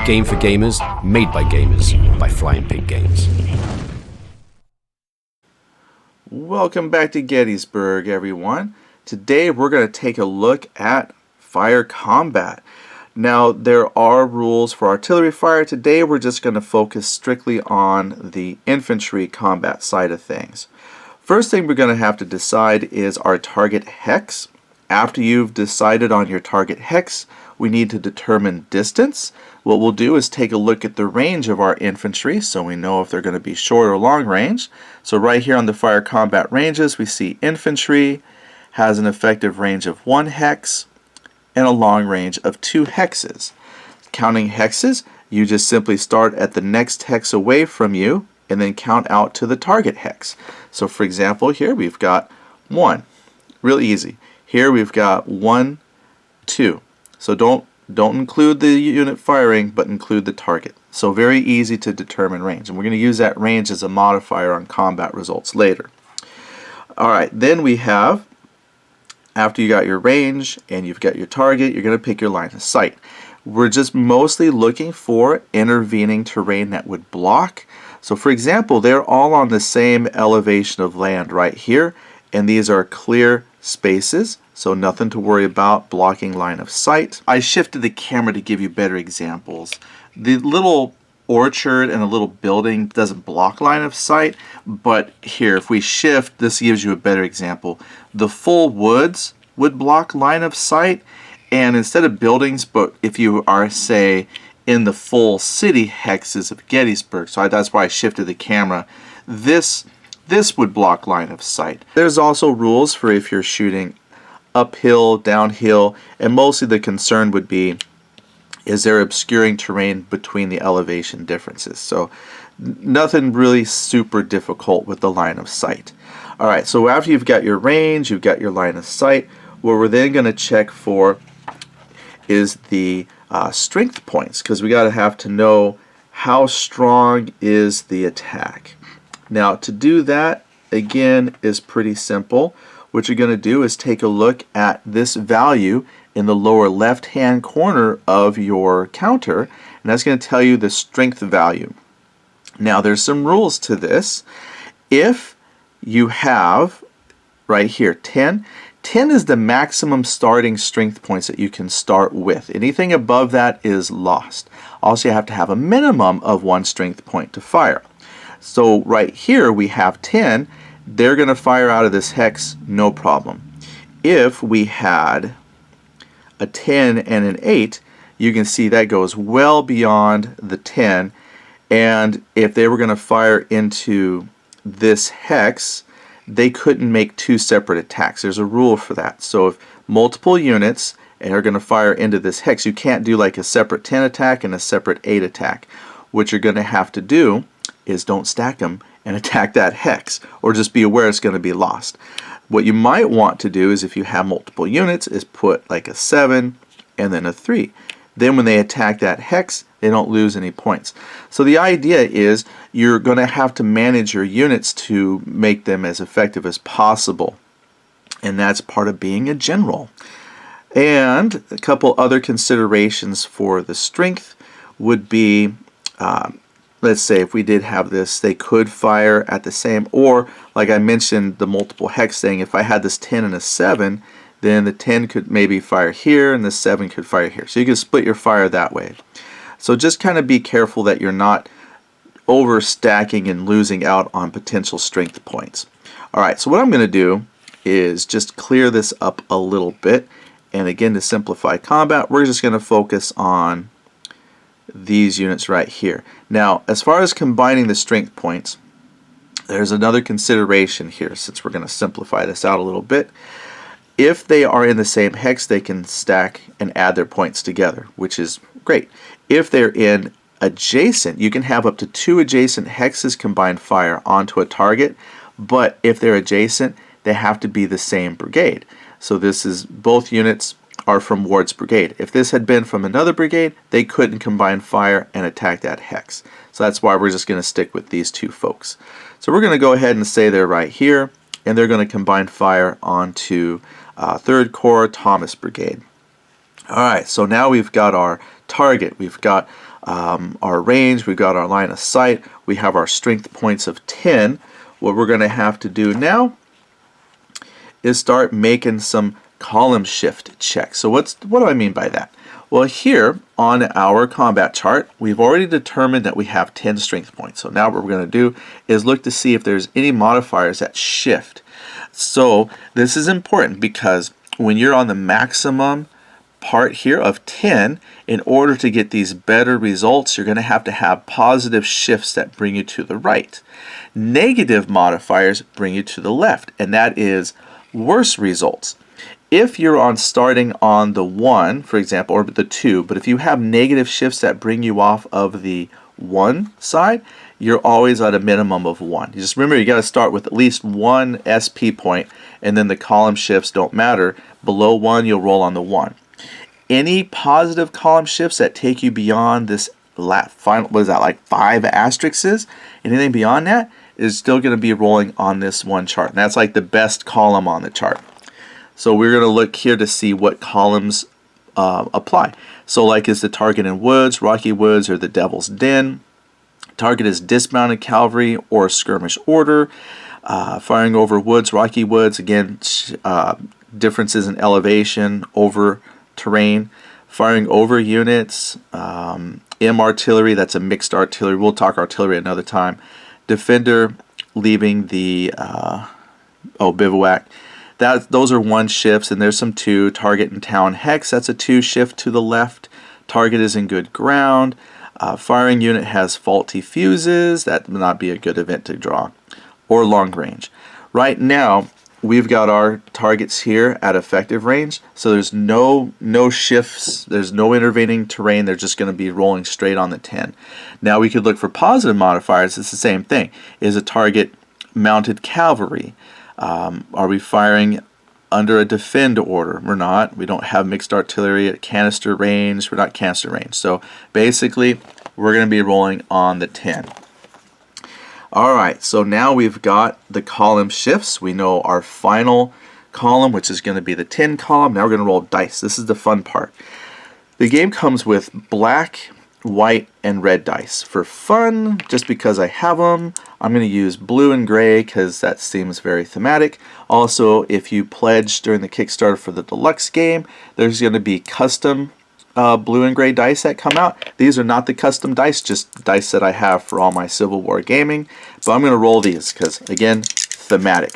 game for gamers, made by gamers, by Flying Pig Games. Welcome back to Gettysburg, everyone. Today we're going to take a look at fire combat. Now, there are rules for artillery fire. Today we're just going to focus strictly on the infantry combat side of things. First thing we're going to have to decide is our target hex. After you've decided on your target hex, we need to determine distance. What we'll do is take a look at the range of our infantry so we know if they're going to be short or long range. So right here on the fire combat ranges, we see infantry has an effective range of 1 hex and a long range of 2 hexes. Counting hexes, you just simply start at the next hex away from you and then count out to the target hex. So for example, here we've got 1. Real easy. Here we've got 1, 2. So don't include the unit firing, but include the target. So very easy to determine range. And we're going to use that range as a modifier on combat results later. Alright, then we have, after you got your range and you've got your target, you're going to pick your line of sight. We're just mostly looking for intervening terrain that would block. So for example, they're all on the same elevation of land right here, and these are clear spaces, so nothing to worry about blocking line of sight. I shifted the camera to give you better examples. The little orchard and a little building doesn't block line of sight, but here if we shift, this gives you a better example. The full woods would block line of sight, and instead of buildings, but if you are, say, in the full city hexes of Gettysburg, so that's why I shifted the camera, this would block line of sight. There's also rules for if you're shooting uphill, downhill, and mostly the concern would be, is there obscuring terrain between the elevation differences? So nothing really super difficult with the line of sight. Alright, so after you've got your range, you've got your line of sight, what we're then going to check for is the strength points, because we got to have to know how strong is the attack. Now to do that, again, is pretty simple. What you're going to do is take a look at this value in the lower left hand corner of your counter, and that's going to tell you the strength value. Now there's some rules to this. If you have right here 10 is the maximum starting strength points that you can start with. Anything above that is lost. Also, you have to have a minimum of 1 strength point to fire. So right here we have 10. They're going to fire out of this hex, no problem. If we had a 10 and an 8, you can see that goes well beyond the 10. And if they were going to fire into this hex, they couldn't make 2 separate attacks. There's a rule for that. So if multiple units are going to fire into this hex, you can't do like a separate 10 attack and a separate 8 attack. What you're going to have to do is don't stack them and attack that hex, or just be aware it's going to be lost. What you might want to do is, if you have multiple units, is put like a 7 and then a 3. Then when they attack that hex, they don't lose any points. So the idea is you're going to have to manage your units to make them as effective as possible, and that's part of being a general. And a couple other considerations for the strength would be, let's say if we did have this, they could fire at the same, or like I mentioned, the multiple hex thing, if I had this 10 and a 7, then the 10 could maybe fire here and the 7 could fire here. So you can split your fire that way. So just kind of be careful that you're not overstacking and losing out on potential strength points. Alright, so what I'm going to do is just clear this up a little bit. And again, to simplify combat, we're just going to focus on these units right here. Now, as far as combining the strength points, there's another consideration here, since we're going to simplify this out a little bit. If they are in the same hex, they can stack and add their points together, which is great. If they're in adjacent, you can have up to 2 adjacent hexes combine fire onto a target, but if they're adjacent, they have to be the same brigade. So this is, both units are from Ward's brigade. If this had been from another brigade, they couldn't combine fire and attack that hex. So that's why we're just going to stick with these 2 folks. So we're going to go ahead and say they're right here, and they're going to combine fire onto 3rd Corps Thomas Brigade. All right, so now we've got our target, we've got our range, we've got our line of sight, we have our strength points of 10. What we're going to have to do now is start making some column shift checks. So what do I mean by that? Well, here on our combat chart, we've already determined that we have 10 strength points. So now what we're going to do is look to see if there's any modifiers that shift. So this is important because when you're on the maximum part here of 10, in order to get these better results, you're going to have positive shifts that bring you to the right. Negative modifiers bring you to the left, and that is worse results. If you're starting on the 1, for example, or the 2, but if you have negative shifts that bring you off of the 1 side, you're always at a minimum of 1. You just remember you got to start with at least 1 SP point, and then the column shifts don't matter. Below 1, you'll roll on the 1. Any positive column shifts that take you beyond this final, what is that, like 5 asterisks, anything beyond that is still going to be rolling on this one chart. And that's like the best column on the chart. So we're going to look here to see what columns apply. So like is the target in woods, rocky woods, or the devil's den. Target is dismounted cavalry or skirmish order. Firing over woods, rocky woods, again, differences in elevation, over terrain. Firing over units, M artillery, that's a mixed artillery. We'll talk artillery another time. Defender leaving the bivouac. Those are 1 shifts, and there's some 2. Target in town hex, that's a 2 shift to the left. Target is in good ground. Firing unit has faulty fuses. That would not be a good event to draw. Or long range. Right now, we've got our targets here at effective range, so there's no shifts, there's no intervening terrain, they're just going to be rolling straight on the 10. Now we could look for positive modifiers. It's the same thing. Is a target mounted cavalry? Are we firing under a defend order? We're not. We don't have mixed artillery at canister range. We're not canister range. So basically, we're going to be rolling on the 10. Alright, so now we've got the column shifts. We know our final column, which is going to be the 10 column. Now we're going to roll dice. This is the fun part. The game comes with black, white, and red dice. For fun, just because I have them, I'm going to use blue and gray because that seems very thematic. Also, if you pledge during the Kickstarter for the deluxe game, there's going to be custom blue and gray dice that come out. These are not the custom dice, just dice that I have for all my Civil War gaming. But I'm going to roll these because, again, thematic.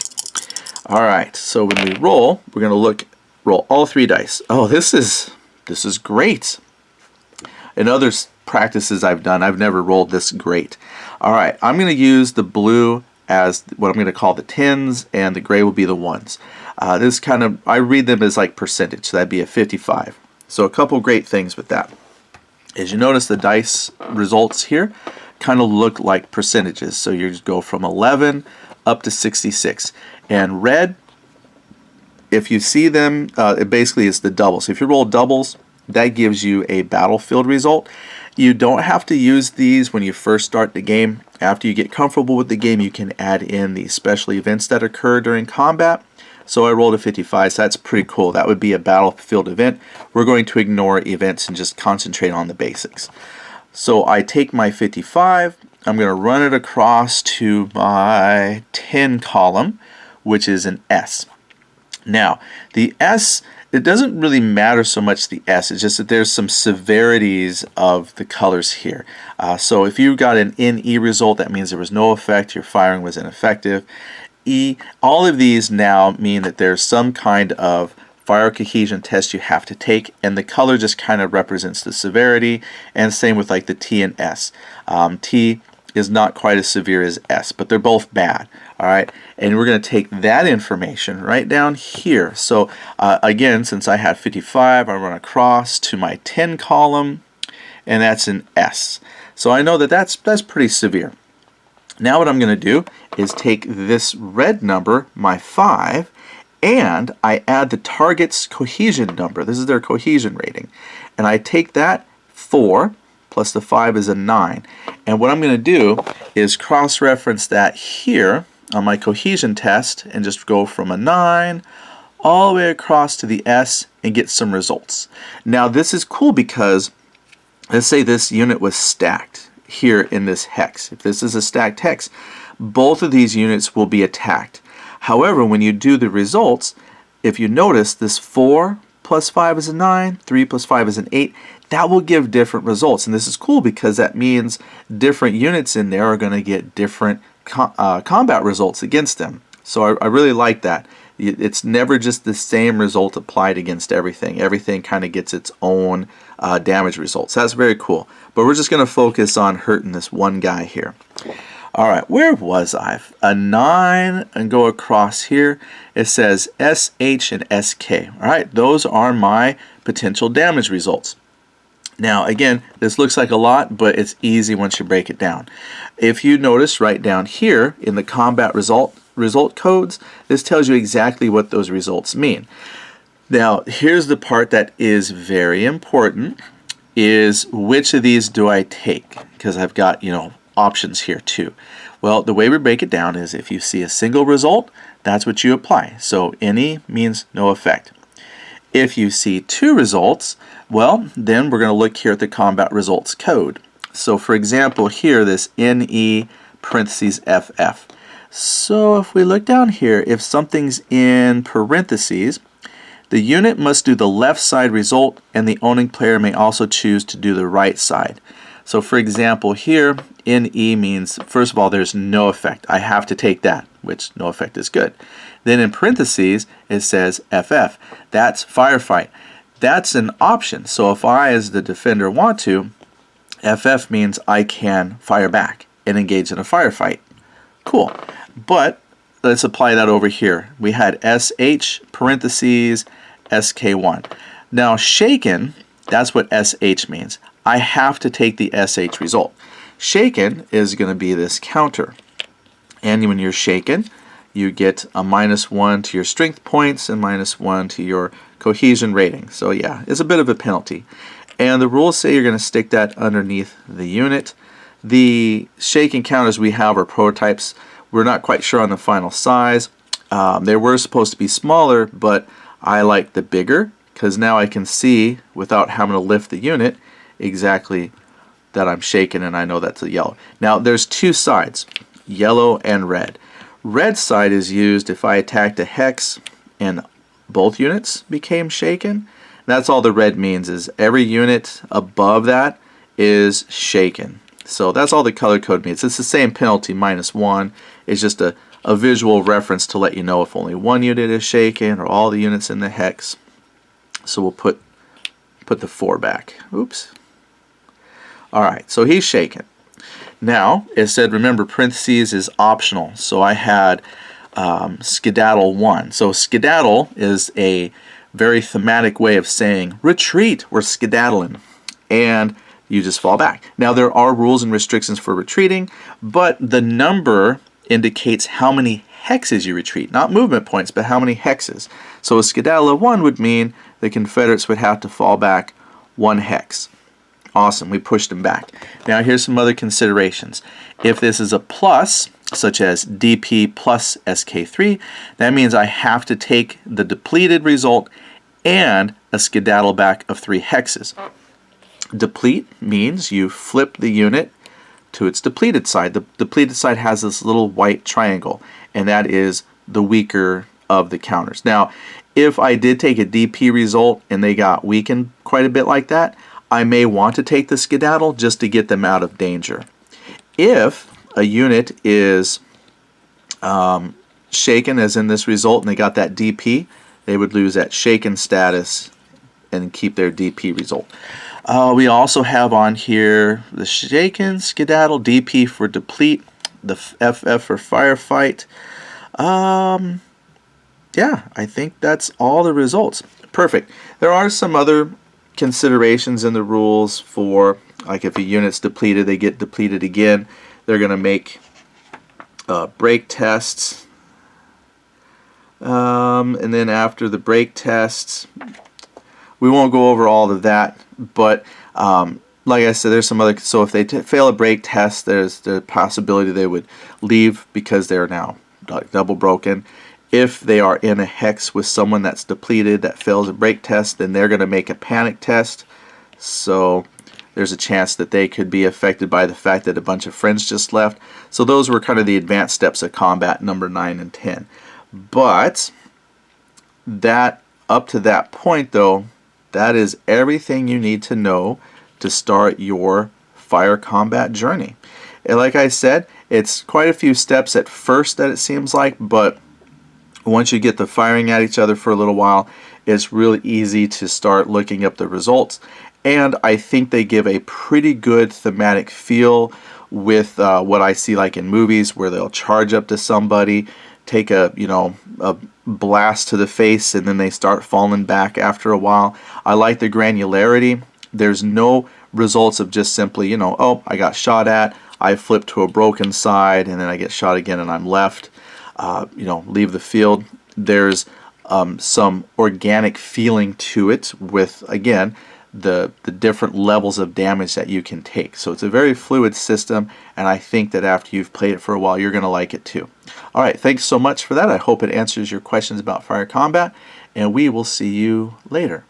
Alright, so when we roll, we're going to roll all 3 dice. Oh, this is great. In other practices I've done, I've never rolled this great. Alright, I'm going to use the blue as what I'm going to call the 10s, and the gray will be the 1s. I read them as like percentage, so that'd be a 55. So a couple great things with that. As you notice, the dice results here kind of look like percentages. So you just go from 11 up to 66. And red, if you see them, it basically is the doubles. So if you roll doubles, that gives you a battlefield result. You don't have to use these when you first start the game. After you get comfortable with the game, you can add in the special events that occur during combat. So I rolled a 55, so that's pretty cool. That would be a battlefield event. We're going to ignore events and just concentrate on the basics. So I take my 55, I'm going to run it across to my 10 column, which is an S. Now, the S, it doesn't really matter so much the S, it's just that there's some severities of the colors here. So if you got an NE result, that means there was no effect, your firing was ineffective. E, all of these now mean that there's some kind of fire cohesion test you have to take, and the color just kind of represents the severity, and same with like the T and S. T is not quite as severe as S, but they're both bad. All right, and we're going to take that information right down here. So again, since I had 55, I run across to my 10 column, and that's an S. So I know that that's pretty severe. Now what I'm going to do is take this red number, my 5, and I add the target's cohesion number. This is their cohesion rating. And I take that 4 plus the 5 is a 9. And what I'm going to do is cross-reference that here on my cohesion test and just go from a 9 all the way across to the S and get some results. Now this is cool because let's say this unit was stacked here in this hex. If this is a stacked hex, both of these units will be attacked. However, when you do the results, if you notice this 4 plus 5 is a 9, 3 plus 5 is an 8, that will give different results. And this is cool because that means different units in there are going to get different combat results against them. So I really like that. It's never just the same result applied against everything. Everything kind of gets its own damage results. That's very cool. But we're just going to focus on hurting this one guy here. Alright, where was I? A 9 and go across here. It says SH and SK. Alright, those are my potential damage results. Now again, this looks like a lot, but it's easy once you break it down. If you notice right down here in the combat result codes, this tells you exactly what those results mean. Now here's the part that is very important, is which of these do I take? Because I've got, options here too. Well, the way we break it down is if you see a single result, that's what you apply. So any means no effect. If you see two results, well, then we're going to look here at the combat results code. So for example, here this NE parentheses FF. So if we look down here, if something's in parentheses, the unit must do the left side result, and the owning player may also choose to do the right side. So for example here, NE means, first of all, there's no effect. I have to take that, which no effect is good. Then in parentheses, it says FF. That's firefight. That's an option. So if I, as the defender, want to, FF means I can fire back and engage in a firefight. Cool. But let's apply that over here. We had SH parentheses SK1. Now shaken, that's what SH means. I have to take the SH result. Shaken is going to be this counter. And when you're shaken, you get a -1 to your strength points and -1 to your cohesion rating. So yeah, it's a bit of a penalty. And the rules say you're going to stick that underneath the unit. The shaken counters we have are prototypes. We're not quite sure on the final size. They were supposed to be smaller, but I like the bigger because now I can see, without having to lift the unit, exactly that I'm shaken, and I know that's a yellow. Now there's two sides, yellow and red. Red side is used if I attacked a hex and both units became shaken. That's all the red means, is every unit above that is shaken. So that's all the color code means. It's the same penalty, -1. It's just a visual reference to let you know if only one unit is shaken or all the units in the hex. So we'll put the 4 back. Oops. Alright, so he's shaken. Now, it said, remember, parentheses is optional. So I had skedaddle 1. So skedaddle is a very thematic way of saying, retreat, we're skedaddling. And you just fall back. Now, there are rules and restrictions for retreating, but the number indicates how many hexes you retreat. Not movement points, but how many hexes. So a skedaddle of 1 would mean the Confederates would have to fall back 1 hex. Awesome, we pushed them back. Now here's some other considerations. If this is a plus, such as DP plus SK3, that means I have to take the depleted result and a skedaddle back of 3 hexes. Deplete means you flip the unit to its depleted side. The depleted side has this little white triangle, and that is the weaker of the counters. Now, if I did take a DP result and they got weakened quite a bit like that, I may want to take the skedaddle just to get them out of danger. If a unit is shaken, as in this result, and they got that DP, they would lose that shaken status and keep their DP result. We also have on here the shaken, skedaddle, DP for deplete, the FF for firefight. Yeah, I think that's all the results. Perfect. There are some other considerations in the rules for, like, if a unit's depleted, they get depleted again. They're going to make break tests. And then after the break tests, we won't go over all of that, but like I said, there's some other, so if they fail a break test, there's the possibility they would leave because they're now double broken. If they are in a hex with someone that's depleted that fails a break test, then they're going to make a panic test. So there's a chance that they could be affected by the fact that a bunch of friends just left. So those were kind of the advanced steps of combat, number 9 and 10. But that up to that point, though, that is everything you need to know to start your fire combat journey. And like I said, it's quite a few steps at first that it seems like, but once you get the firing at each other for a little while, it's really easy to start looking up the results. And I think they give a pretty good thematic feel with what I see like in movies where they'll charge up to somebody, take a blast to the face, and then they start falling back after a while. I like the granularity. There's no results of just simply, oh, I got shot at, I flip to a broken side, and then I get shot again and I'm left, leave the field. There's some organic feeling to it with, again, the different levels of damage that you can take. So it's a very fluid system, and I think that after you've played it for a while, you're going to like it too. All right, thanks so much for that. I hope it answers your questions about fire combat, and we will see you later.